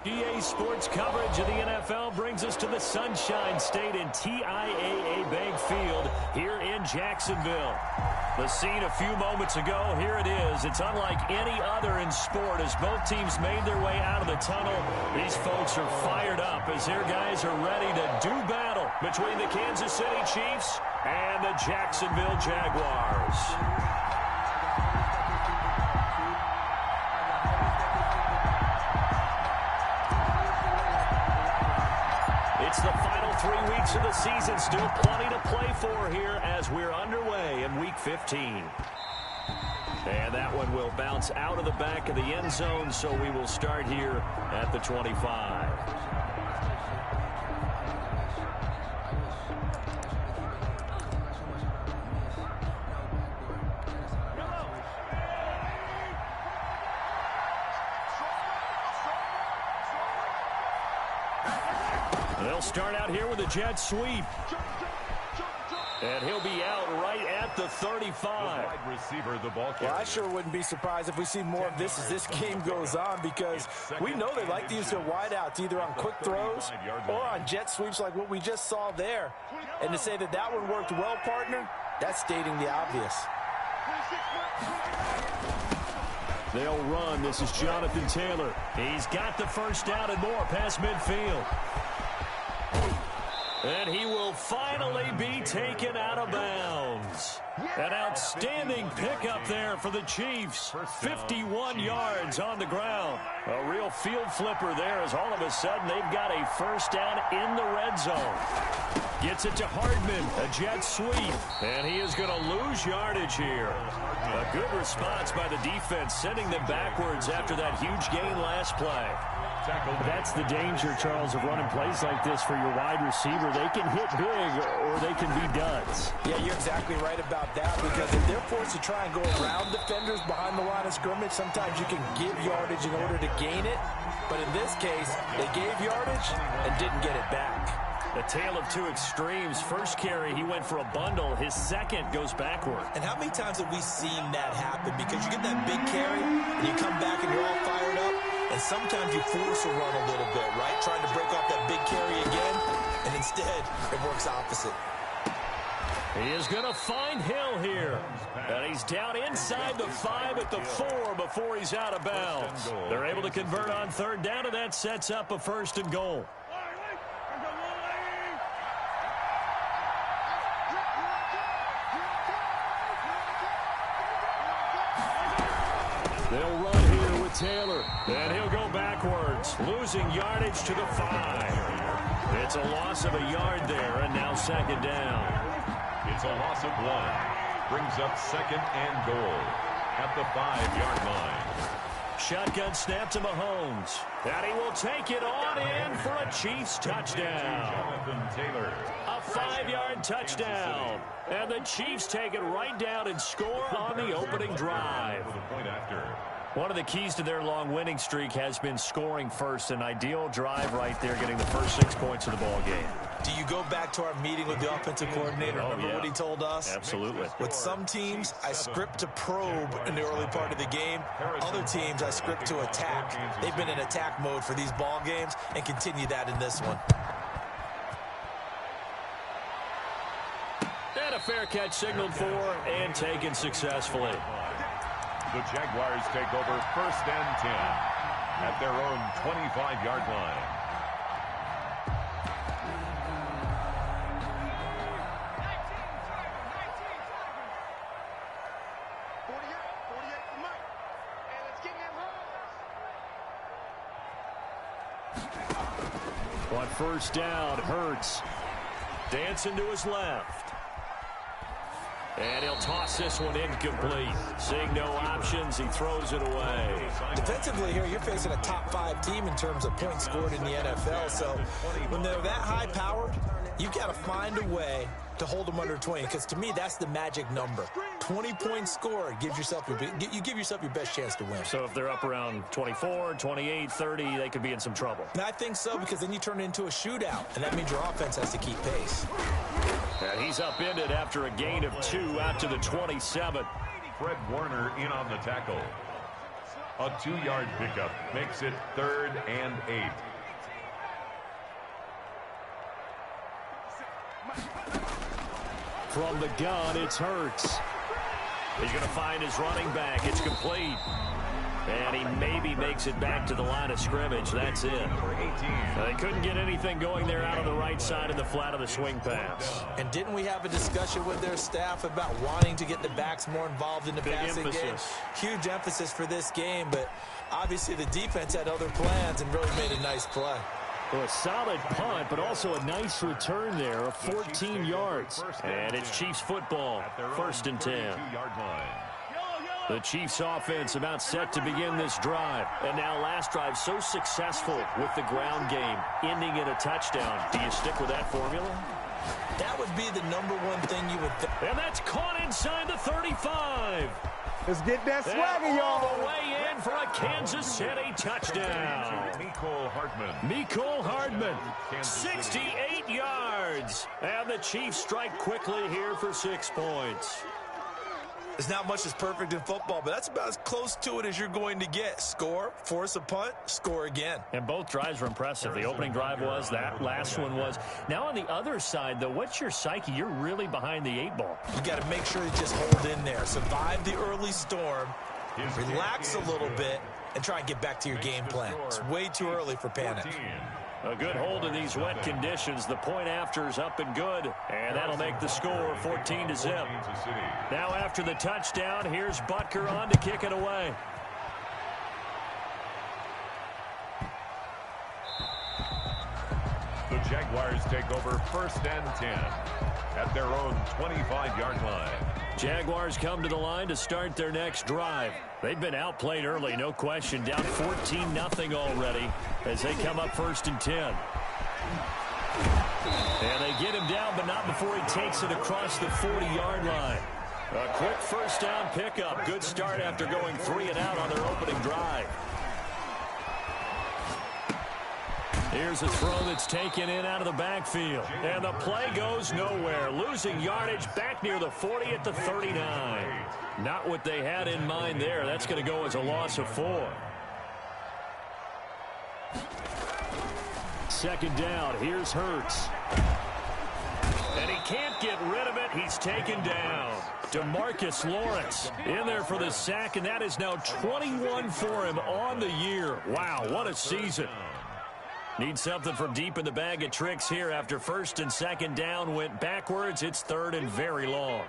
EA Sports coverage of the NFL brings us to the Sunshine State in TIAA Bank Field here in Jacksonville. The scene a few moments ago, here it is. It's unlike any other in sport as both teams made their way out of the tunnel. These folks are fired up as their guys are ready to do battle between the Kansas City Chiefs and the Jacksonville Jaguars. It's the final 3 weeks of the season. Still plenty to play for here as we're underway in Week 15. And that one will bounce out of the back of the end zone, so we will start here at the 25. They'll start out here with a jet sweep. And he'll be out right at the 35. Wide receiver, the ball well, I sure wouldn't be surprised if we see more of this as this game goes on, because we know they like to use their wideouts either on quick throws or on jet sweeps like what we just saw there. And to say that that one worked well, partner, that's stating the obvious. They'll run. This is Jonathan Taylor. He's got the first down and more past midfield. And he will finally be taken out of bounds. An outstanding pickup there for the Chiefs. 51 yards on the ground. A real field flipper there as all of a sudden they've got a first down in the red zone. Gets it to Hardman, a jet sweep, and he is going to lose yardage here. A good response by the defense, sending them backwards after that huge gain last play. That's the danger, Charles, of running plays like this for your wide receiver. They can hit big or they can be duds. Yeah, you're exactly right about that, because if they're forced to try and go around defenders behind the line of scrimmage, sometimes you can give yardage in order to gain it. But in this case, they gave yardage and didn't get it back. A tale of two extremes. First carry, he went for a bundle. His second goes backward. And how many times have we seen that happen? Because you get that big carry, and you come back and you're all fired up, and sometimes you force a run a little bit, right? Trying to break off that big carry again, and instead, it works opposite. He is going to find Hill here. And he's down inside the 5 at the 4 before he's out of bounds. They're able to convert on third down, and that sets up a 1st and goal. They'll run here with Taylor, and he'll go backwards, losing yardage to the 5. It's a loss of a yard there, and now 2nd down. It's a loss of 1. Brings up 2nd and goal at the 5-yard line. Shotgun snap to Mahomes, and he will take it on in for a Chiefs touchdown. Jonathan Taylor. A 5-yard touchdown. And the Chiefs take it right down and score on the opening drive. One of the keys to their long winning streak has been scoring first. An ideal drive right there, getting the first 6 points of the ball game. Do you go back to our meeting with the offensive coordinator? Remember what he told us? Absolutely. With some teams, I script to probe in the early part of the game. Other teams, I script to attack. They've been in attack mode for these ball games and continue that in this one. And a fair catch signaled for and taken successfully. The Jaguars take over 1st and 10 at their own 25-yard line. On 1st down, Hurts dancing to his left. And he'll toss this one incomplete. Seeing no options, he throws it away. Defensively here, you're facing a top 5 team in terms of points scored in the NFL. So when they're that high-powered, you've got to find a way to hold them under 20. Because to me, that's the magic number. 20 points scored gives yourself you give yourself your best chance to win. So if they're up around 24, 28, 30, they could be in some trouble. And I think so, because then you turn it into a shootout, and that means your offense has to keep pace. And he's upended after a gain of 2 out to the 27. Fred Warner in on the tackle. A 2-yard pickup makes it 3rd and 8. From the gun, it's Hurts. He's going to find his running back. It's complete. And he maybe makes it back to the line of scrimmage. That's it. They couldn't get anything going there out on the right side of the flat of the swing pass. And didn't we have a discussion with their staff about wanting to get the backs more involved in the passing game? Huge emphasis for this game, but obviously the defense had other plans and really made a nice play. Well, a solid punt, but also a nice return there of 14 yards. And it's Chiefs football, 1st and 10. The Chiefs offense about set to begin this drive. And now last drive so successful with the ground game, ending in a touchdown. Do you stick with that formula? That would be the #1 thing you would think. And that's caught inside the 35. Let's get that swagger, y'all. All the way in for a Kansas City touchdown. Mecole Hardman, 68 yards. And the Chiefs strike quickly here for 6 points. There's not much that's perfect in football, but that's about as close to it as you're going to get. Score, force a punt, score again. And both drives were impressive. The opening drive was, that last one was. Now on the other side, though, what's your psyche? You're really behind the 8 ball. You got to make sure you just hold in there. Survive the early storm, relax a little bit, and try and get back to your game plan. It's way too early for panic. A good hold in these wet conditions. The point after is up and good. And that'll make the score 14-0. Now after the touchdown, here's Butker on to kick it away. The Jaguars take over 1st and 10 at their own 25-yard line. Jaguars come to the line to start their next drive. They've been outplayed early, no question. Down 14-0 already as they come up 1st and 10. And they get him down, but not before he takes it across the 40-yard line. A quick 1st down pickup. Good start after going 3 and out on their opening drive. Here's a throw that's taken in out of the backfield. And the play goes nowhere. Losing yardage back near the 40 at the 39. Not what they had in mind there. That's going to go as a loss of 4. 2nd down. Here's Hurts. And he can't get rid of it. He's taken down. DeMarcus Lawrence in there for the sack, and that is now 21 for him on the year. Wow, what a season. Need something from deep in the bag of tricks here after 1st and 2nd down went backwards. It's 3rd and very long.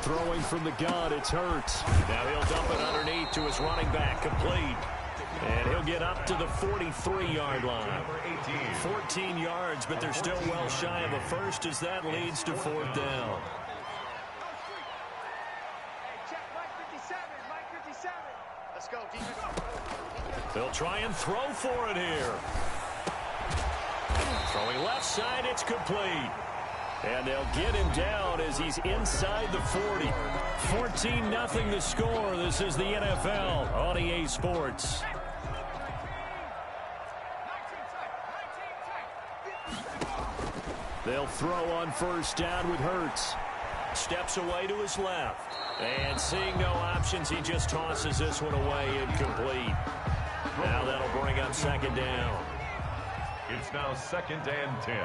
Throwing from the gun, it's Hurts. Now he'll dump it underneath to his running back, complete. And he'll get up to the 43-yard line. 14 yards, but they're still well shy of a first as that leads to 4th down. They'll try and throw for it here. Throwing left side, it's complete. And they'll get him down as he's inside the 40. 14-0 the score. This is the NFL on EA Sports. They'll throw on 1st down with Hurts. Steps away to his left. And seeing no options, he just tosses this one away incomplete. Now that'll bring up 2nd down. It's now 2nd and 10.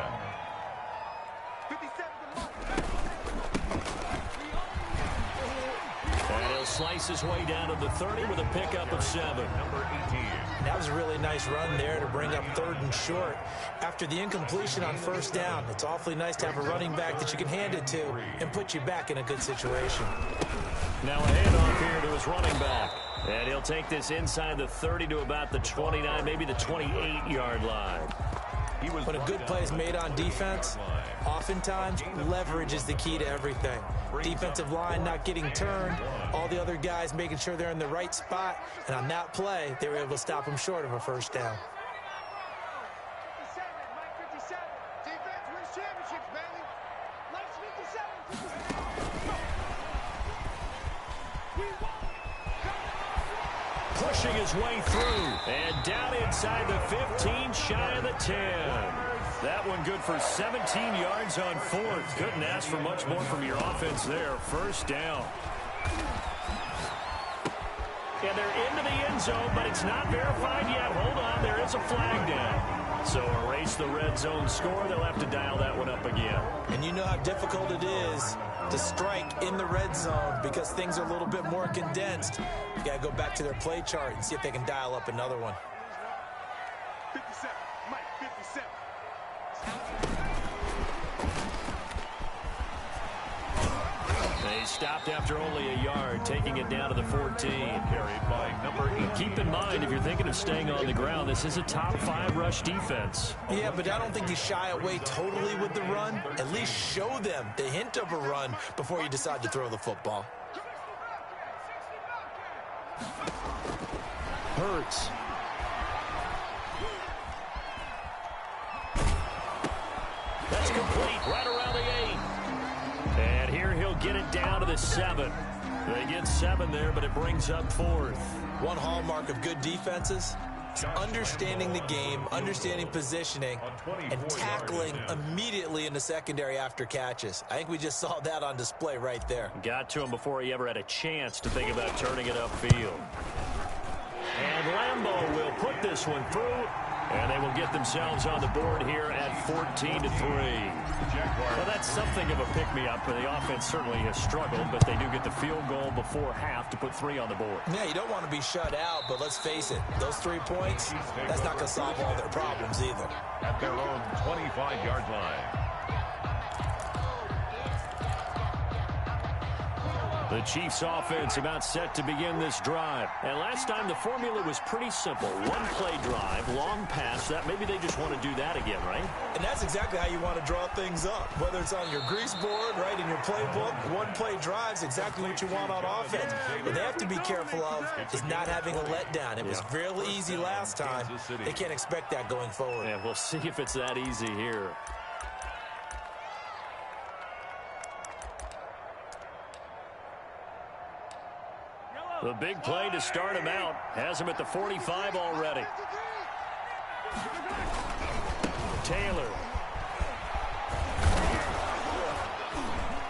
And he'll slice his way down to the 30 with a pickup of 7. Number 18. That was a really nice run there to bring up 3rd and short. After the incompletion on 1st down, it's awfully nice to have a running back that you can hand it to and put you back in a good situation. Now a handoff here to his running back. And he'll take this inside the 30 to about the 29, maybe the 28-yard line. When a good play is made on defense, oftentimes leverage is the key to everything. Defensive line not getting turned, all the other guys making sure they're in the right spot, and on that play, they were able to stop him short of a 1st down. Pushing his way through, and down inside the 15, shy of the 10. That one good for 17 yards on fourth. Couldn't ask for much more from your offense there. First down. And they're into the end zone, but it's not verified yet. Hold on, there is a flag down. So erase the red zone score. They'll have to dial that one up again. And you know how difficult it is to strike in the red zone because things are a little bit more condensed. You got to go back to their play chart and see if they can dial up another one. 57, Mike, 57. They stopped after only a yard, taking it down to the 14. Carried by number 8. Keep in mind, if you're thinking of staying on the ground, this is a top 5 rush defense. Yeah, but I don't think you shy away totally with the run. At least show them the hint of a run before you decide to throw the football. Hurts. That's complete, right around the 8. And here he'll get it down to the 7. They get 7 there, but it brings up 4th. One hallmark of good defenses is understanding the game, understanding positioning, and tackling immediately in the secondary after catches. I think we just saw that on display right there. Got to him before he ever had a chance to think about turning it upfield. And Lambeau will put this one through, and they will get themselves on the board here at 14-3. Well, that's something of a pick-me-up. The offense certainly has struggled, but they do get the field goal before half to put 3 on the board. Yeah, you don't want to be shut out, but let's face it, those 3 points, that's not going to solve all their problems either. At their own 25-yard line. The Chiefs offense about set to begin this drive. And last time the formula was pretty simple. One play drive, long pass. That maybe they just want to do that again, right? And that's exactly how you want to draw things up. Whether it's on your grease board, right, in your playbook, one play drive's exactly what you want on offense. What they have to be careful of is not having a letdown. It was really easy last time. They can't expect that going forward. And we'll see if it's that easy here. The big play to start him out. Has him at the 45 already. Taylor.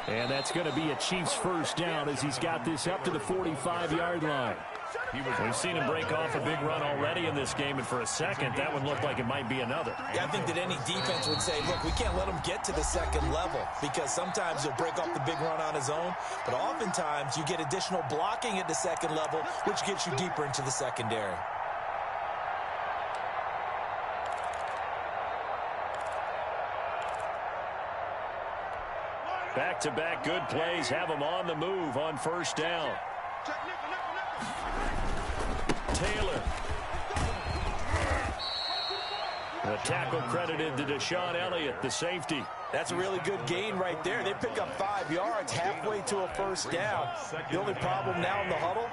And that's going to be a Chiefs first down as he's got this up to the 45-yard line. We've seen him break off a big run already in this game, and for a second, that one looked like it might be another. Yeah, I think that any defense would say, look, we can't let him get to the second level because sometimes he'll break off the big run on his own, but oftentimes you get additional blocking at the second level, which gets you deeper into the secondary. Back-to-back good plays have him on the move on first down. Taylor. The tackle credited to Deshaun Elliott, the safety. That's a really good gain right there. They pick up 5 yards halfway to a first down. The only problem now in the huddle,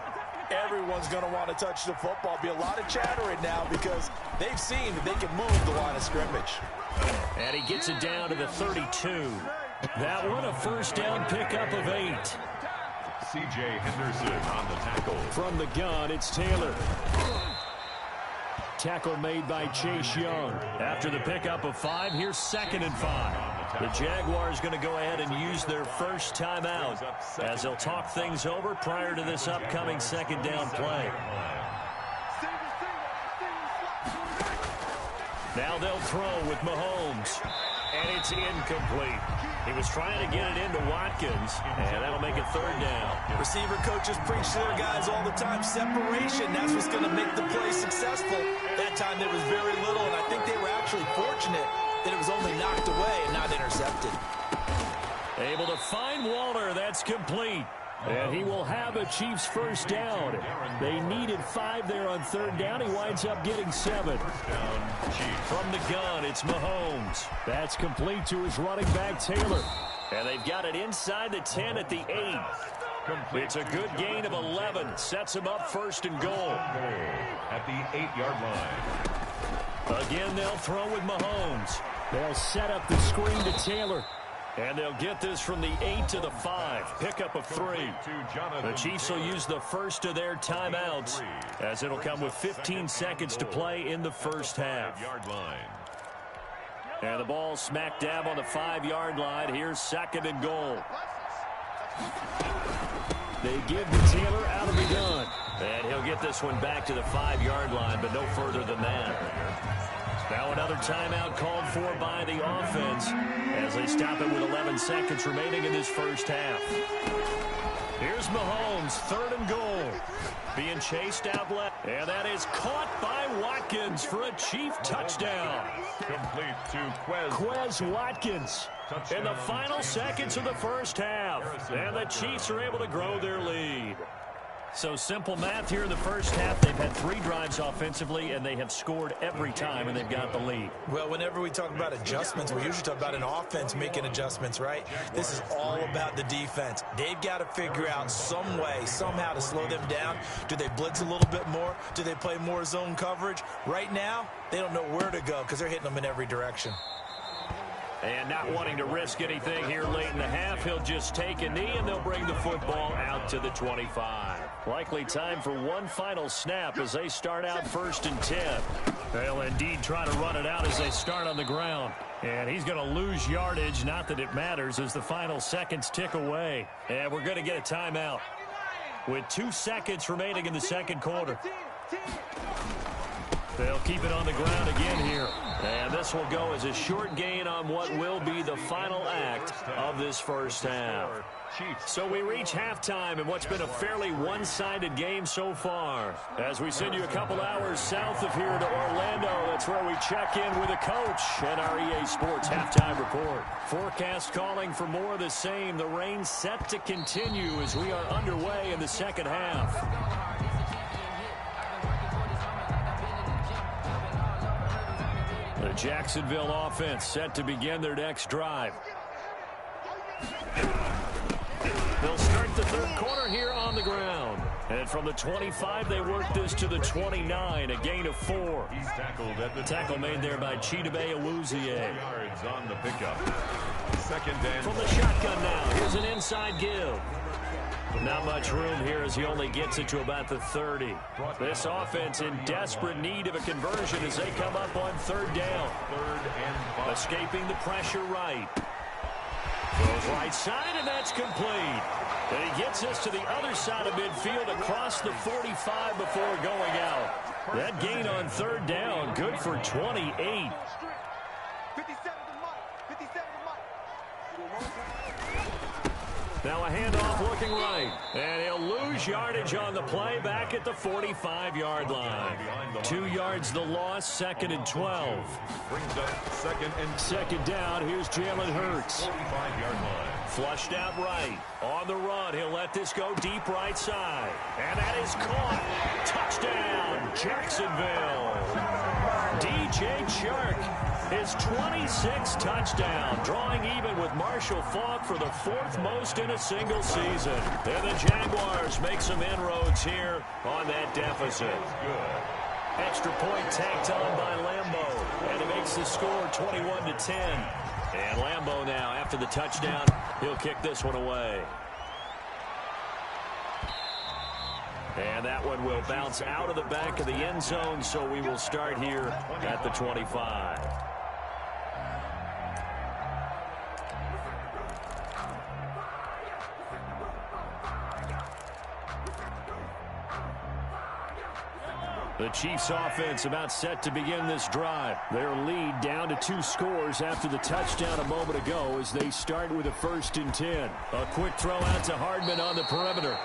everyone's going to want to touch the football. Be a lot of chattering now because they've seen that they can move the line of scrimmage. And he gets it down to the 32. That one a first down pickup of 8. C.J. Henderson on the tackle. From the gun, it's Taylor. Tackle made by Chase Young. After the pickup of 5, here's 2nd and 5. The Jaguars going to go ahead and use their first timeout as they'll talk things over prior to this upcoming second down play. Now they'll throw with Mahomes. And it's incomplete. He was trying to get it into Watkins, and that'll make it 3rd down. Receiver coaches preach to their guys all the time. Separation, that's what's going to make the play successful. That time there was very little, and I think they were actually fortunate that it was only knocked away and not intercepted. Able to find Waller. That's complete. And he will have a Chiefs first down. They needed 5 there on 3rd down. He winds up getting 7. From the gun, it's Mahomes. That's complete to his running back, Taylor. And they've got it inside the 10 at the 8. It's a good gain of 11. Sets him up 1st and goal. At the 8-yard line. Again, they'll throw with Mahomes. They'll set up the screen to Taylor. And they'll get this from the 8 to the 5. Pickup of 3. The Chiefs will use the first of their timeouts as it'll come with 15 seconds to play in the first half. And the ball smack dab on the 5-yard line. Here's 2nd and goal. They give to Taylor out of the gun. And he'll get this one back to the 5-yard line, but no further than that. Now another timeout called for by the offense as they stop it with 11 seconds remaining in this first half. Here's Mahomes, 3rd and goal. Being chased out left. And that is caught by Watkins for a Chief touchdown. Complete to Quez Watkins in the final seconds of the first half. And the Chiefs are able to grow their lead. So simple math here in the first half. They've had 3 drives offensively, and they have scored every time, and they've got the lead. Well, whenever we talk about adjustments, we usually talk about an offense making adjustments, right? This is all about the defense. They've got to figure out some way, somehow to slow them down. Do they blitz a little bit more? Do they play more zone coverage? Right now, they don't know where to go because they're hitting them in every direction. And not wanting to risk anything here late in the half, he'll just take a knee, and they'll bring the football out to the 25. Likely time for one final snap as they start out 1st and 10. They'll indeed try to run it out as they start on the ground. And he's going to lose yardage, not that it matters, as the final seconds tick away. And we're going to get a timeout with 2 seconds remaining in the second quarter. They'll keep it on the ground again here. And this will go as a short gain on what will be the final act of this first half. So we reach halftime in what's been a fairly one-sided game so far. As we send you a couple hours south of here to Orlando, that's where we check in with a coach and our EA Sports halftime report. Forecast calling for more of the same. The rain set to continue as we are underway in the second half. The Jacksonville offense set to begin their next drive. They'll start the third quarter here on the ground. And from the 25, they work this to the 29, a gain of 4. He's tackled at the tackle made there by Chidobe Awuzie. Yards on the pickup. 2nd and from the shotgun now. Here's an inside give. Not much room here as he only gets it to about the 30. This offense in desperate need of a conversion as they come up on 3rd down. 3rd and 5. Escaping the pressure right. Goes right side, and that's complete. And he gets us to the other side of midfield across the 45 before going out. That gain on 3rd down, good for 28. Now a handoff looking right. And he'll lose yardage on the play back at the 45-yard line. 2 yards the loss, 2nd and 12. Brings up 2nd down. Here's Jalen Hurts. 45-yard line. Flushed out right. On the run, he'll let this go deep right side. And that is caught. Touchdown, Jacksonville. DJ Chark, his 26th touchdown, drawing even with Marshall Faulk for the 4th most in a single season. And the Jaguars make some inroads here on that deficit. Good. Extra point tacked on by Lambeau, and it makes the score 21-10. And Lambeau now, after the touchdown, he'll kick this one away. And that one will bounce out of the back of the end zone, so we will start here at the 25. The Chiefs offense about set to begin this drive. Their lead down to 2 scores after the touchdown a moment ago as they start with a 1st and 10. A quick throw out to Hardman on the perimeter.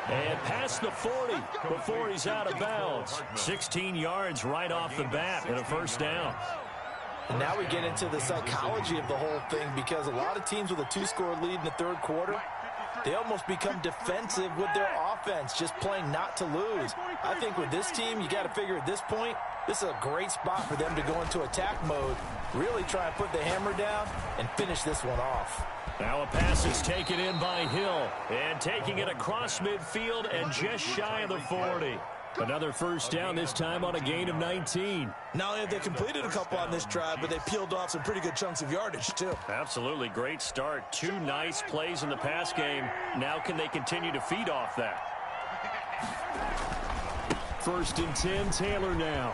And past the 40 before he's out of bounds. 16 yards right off the bat and a 1st down. And now we get into the psychology of the whole thing because a lot of teams with a 2-score lead in the 3rd quarter, they almost become defensive with their offense, just playing not to lose. I think with this team, you got to figure at this point, this is a great spot for them to go into attack mode, really try and put the hammer down and finish this one off. Now a pass is taken in by Hill, and taking it across midfield and just shy of the 40. Another 1st down, this time on a gain of 19. Not only have they completed a couple on this drive, but they peeled off some pretty good chunks of yardage, too. Absolutely. Great start. 2 nice plays in the pass game. Now can they continue to feed off that? 1st and 10, Taylor now.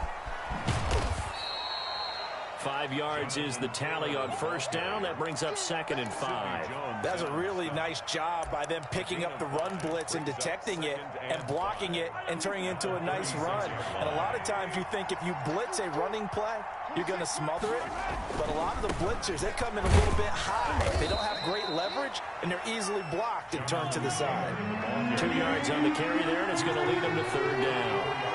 5 yards is the tally on first down. That brings up 2nd and 5. That's a really nice job by them picking up the run blitz and detecting it and blocking it and turning it into a nice run. And a lot of times you think if you blitz a running play, you're going to smother it. But a lot of the blitzers, they come in a little bit high. They don't have great leverage, and they're easily blocked and turned to the side. 2 yards on the carry there, and it's going to lead them to 3rd down.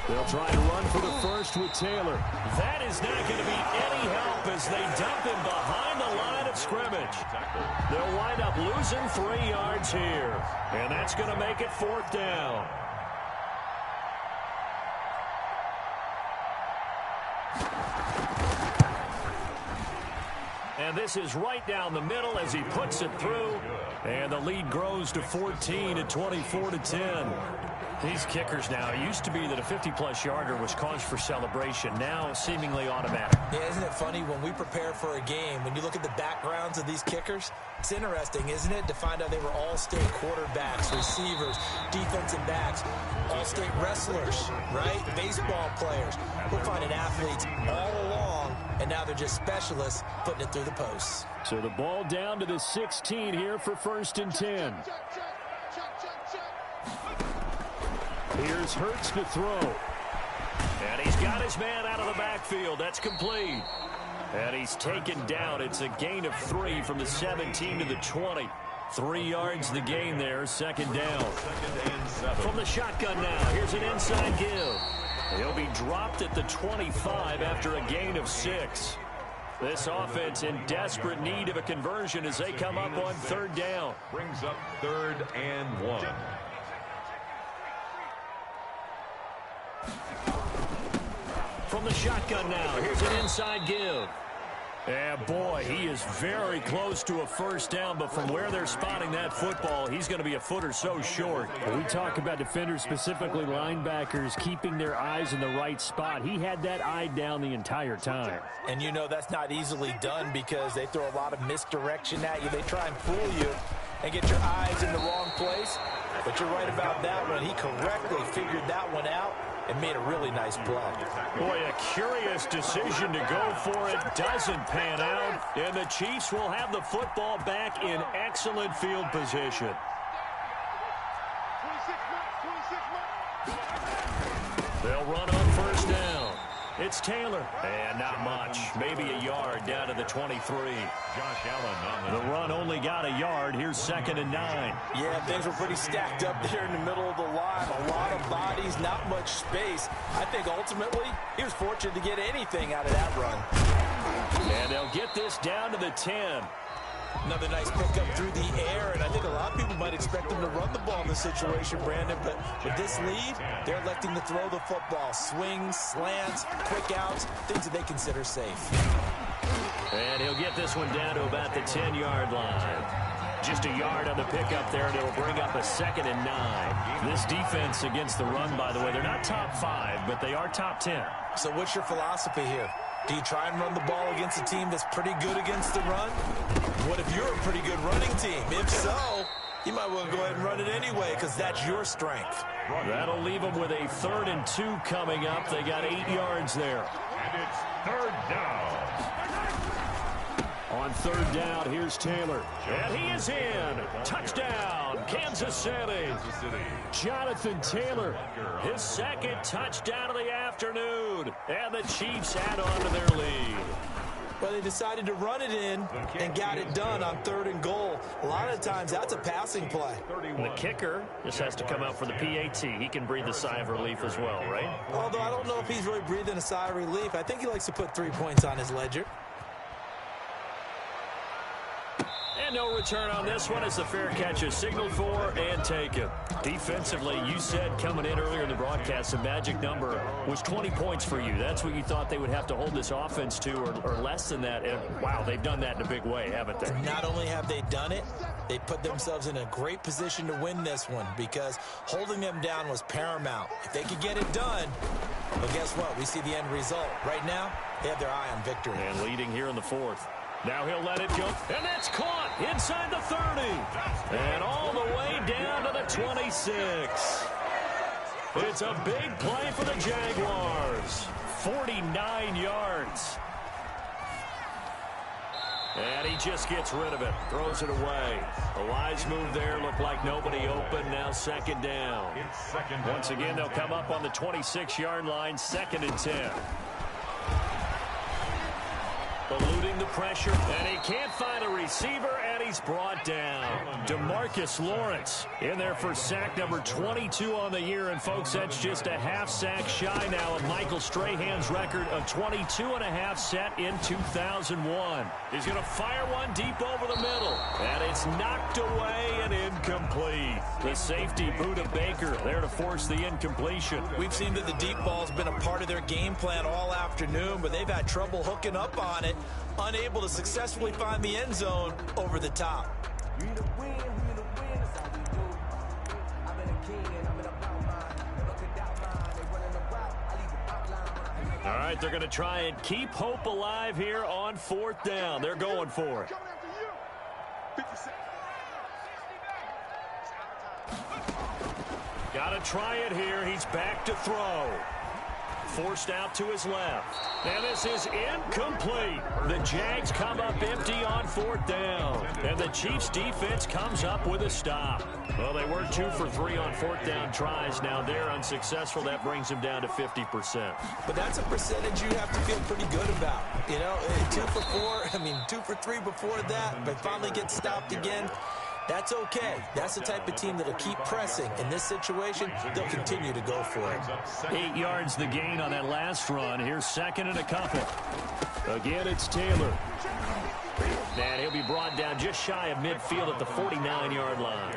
They'll try to run for the first with Taylor. That is not going to be any help as they dump him behind the line of scrimmage. They'll wind up losing 3 yards here, and that's going to make it 4th down. And this is right down the middle as he puts it through. And the lead grows to 14 at 24-10. These kickers now, it used to be that a 50-plus yarder was cause for celebration. Now seemingly automatic. Yeah, isn't it funny when we prepare for a game, when you look at the backgrounds of these kickers, it's interesting, isn't it, to find out they were all-state quarterbacks, receivers, defensive backs, all-state wrestlers, right? Baseball players. We're finding athletes all along, and now they're just specialists putting it through the posts. So the ball down to the 16 here for 1st and 10. Here's Hurts to throw. And he's got his man out of the backfield. That's complete. And he's taken down. It's a gain of 3 from the 17 to the 20. 3 yards the gain there, 2nd down. From the shotgun now, here's an inside give. He'll be dropped at the 25 after a gain of 6. This offense in desperate need of a conversion as they come up on 3rd down. Brings up 3rd and 1. From the shotgun now, here's an inside give. And boy, he is very close to a 1st down, but from where they're spotting that football, he's going to be a foot or so short. We talk about defenders, specifically linebackers, keeping their eyes in the right spot. He had that eye down the entire time. And you know that's not easily done because they throw a lot of misdirection at you. They try and fool you and get your eyes in the wrong place. But you're right about that one. He correctly figured that one out and made a really nice play. Boy, a curious decision to go for it. Doesn't pan out. And the Chiefs will have the football back in excellent field position. They'll run on 1st down. It's Taylor. And not much. Maybe a yard down to the 23. Josh Allen on the run only got a yard. Here's 2nd and 9. Yeah, things were pretty stacked up there in the middle of the line. A lot of bodies, not much space. I think ultimately he was fortunate to get anything out of that run. And they'll get this down to the 10. Another nice pickup through the air, and I think a lot of people might expect them to run the ball in this situation, Brandon, but with this lead, they're electing to throw the football. Swings, slants, quick outs, things that they consider safe. And he'll get this one down to about the 10-yard line. Just a yard on the pickup there, and it'll bring up a 2nd and 9. This defense against the run, by the way, they're not top 5, but they are top 10. So what's your philosophy here? Do you try and run the ball against a team that's pretty good against the run? What if you're a pretty good running team? If so, you might want to go ahead and run it anyway because that's your strength. That'll leave them with a 3rd and 2 coming up. They got 8 yards there. And it's 3rd down. On 3rd down, here's Taylor. And he is in. Touchdown, Kansas City. Jonathan Taylor, his 2nd touchdown of the afternoon. And the Chiefs add on to their lead. Well, they decided to run it in and got it done on 3rd and goal. A lot of times, that's a passing play. The kicker just has to come out for the PAT. He can breathe a sigh of relief as well, right? Although I don't know if he's really breathing a sigh of relief. I think he likes to put 3 points on his ledger. And no return on this one as the fair catch is signaled for and taken. Defensively, you said coming in earlier in the broadcast, the magic number was 20 points for you. That's what you thought they would have to hold this offense to or less than that. And, wow, they've done that in a big way, haven't they? Not only have they done it, they put themselves in a great position to win this one because holding them down was paramount. If they could get it done, well, guess what? We see the end result. Right now, they have their eye on victory. And leading here in the 4th. Now he'll let it go, and that's caught inside the 30, and all the way down to the 26. It's a big play for the Jaguars. 49 yards. And he just gets rid of it. Throws it away. A wise move there. Looked like nobody open. Now second down. Once again, they'll come up on the 26-yard line. 2nd and 10. Eluding the pressure, and he can't find a receiver, and he's brought down. DeMarcus Lawrence in there for sack number 22 on the year, and folks, that's just a half sack shy now of Michael Strahan's record of 22.5 set in 2001. He's going to fire one deep over the middle, and it's knocked away and incomplete. The safety, Budda Baker, there to force the incompletion. We've seen that the deep ball's been a part of their game plan all afternoon, but they've had trouble hooking up on it. Unable to successfully find the end zone over the top. All right, they're going to try and keep hope alive here on 4th down. They're going for it. Got to try it here. He's back to throw. Forced out to his left. And this is incomplete. The Jags come up empty on 4th down. And the Chiefs defense comes up with a stop. Well, they were 2 for 3 on 4th down tries. Now they're unsuccessful. That brings them down to 50%. But that's a percentage you have to feel pretty good about. You know, 2 for 2 for 3 before that, but finally get stopped again. That's okay. That's the type of team that'll keep pressing. In this situation, they'll continue to go for it. 8 yards the gain on that last run. Here's 2nd and a couple. Again, it's Taylor. And he'll be brought down just shy of midfield at the 49-yard line.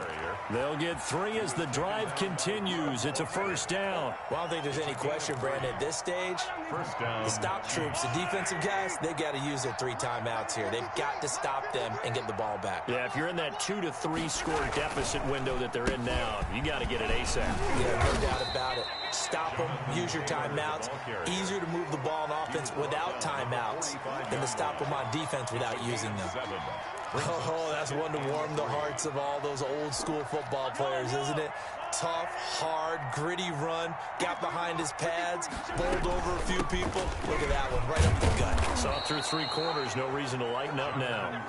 They'll get 3 as the drive continues. It's a 1st down. Well, I don't think there's any question, Brandon, at this stage. 1st down. The stop troops, the defensive guys, they've got to use their 3 timeouts here. They've got to stop them and get the ball back. Yeah, if you're in that 2 to 3 score deficit window that they're in now, you got to get it ASAP. Yeah, no doubt about it. Stop them, use your timeouts. Easier to move the ball on offense without timeouts than to stop them on defense without using them. Oh, that's one to warm the hearts of all those old school football players, isn't it? Tough, hard, gritty run, got behind his pads, bowled over a few people. Look at that one, right up the gut. Saw through 3 corners, no reason to lighten up now.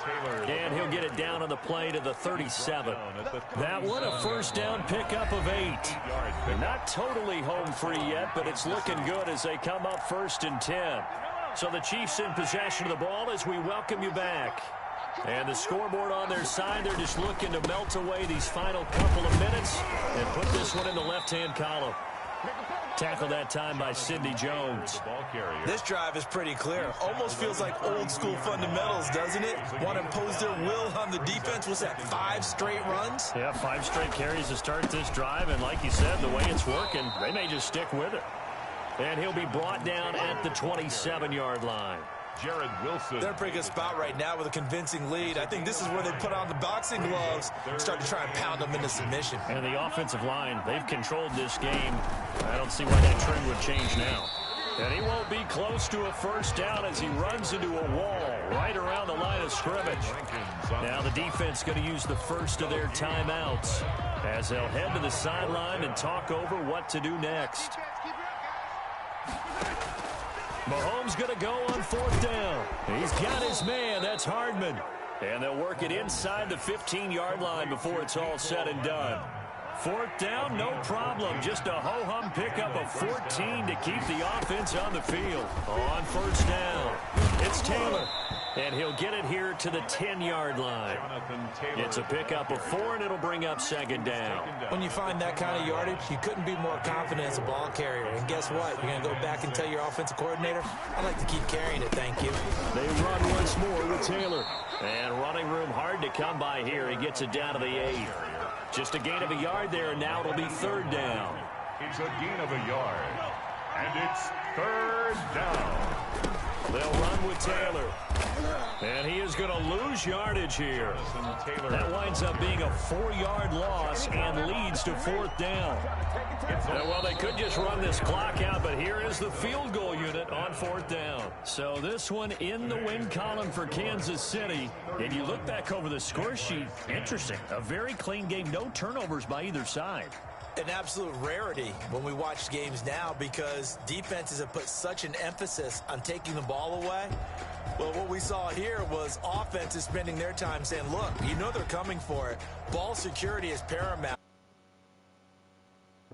And he'll get it down on the play to the 37. That one, a 1st down pickup of 8. Not totally home free yet, but it's looking good as they come up 1st and 10. So the Chiefs in possession of the ball as we welcome you back. And the scoreboard on their side, they're just looking to melt away these final couple of minutes and put this one in the left-hand column. Tackled that time by Sidney Jones. This drive is pretty clear. Almost feels like old school fundamentals, doesn't it? Want to impose their will on the defense. Was that 5 straight runs? Yeah, 5 straight carries to start this drive. And like you said, the way it's working, they may just stick with it. And he'll be brought down at the 27-yard line. Jared Wilson. They're in a pretty good spot right now with a convincing lead. I think this is where they put on the boxing gloves and start to try and pound them into submission. And the offensive line, they've controlled this game. I don't see why that trend would change now. And he won't be close to a 1st down as he runs into a wall right around the line of scrimmage. Now the defense going to use the first of their timeouts as they'll head to the sideline and talk over what to do next. Mahomes going to go on 4th down. He's got his man. That's Hardman. And they'll work it inside the 15-yard line before it's all said and done. 4th down, no problem. Just a ho-hum pickup of 14 to keep the offense on the field. On 1st down, it's Taylor. And he'll get it here to the 10-yard line. It's a pickup of 4, and it'll bring up 2nd down. When you find that kind of yardage, you couldn't be more confident as a ball carrier. And guess what? You're going to go back and tell your offensive coordinator, I'd like to keep carrying it, thank you. They run once more with Taylor. And running room hard to come by here. He gets it down to the 8. Just a gain of a yard there, and now it'll be 3rd down. It's a gain of a yard. And it's 3rd down. They'll run with Taylor. And he is going to lose yardage here. That winds up being a 4-yard loss and leads to 4th down. Well, they could just run this clock out, but here is the field goal unit on 4th down. So this one in the win column for Kansas City. And you look back over the score sheet, interesting. A very clean game, no turnovers by either side. an absolute rarity when we watch games now because defenses have put such an emphasis on taking the ball away. Well, what we saw here was offenses spending their time saying, look, you know they're coming for it. Ball security is paramount.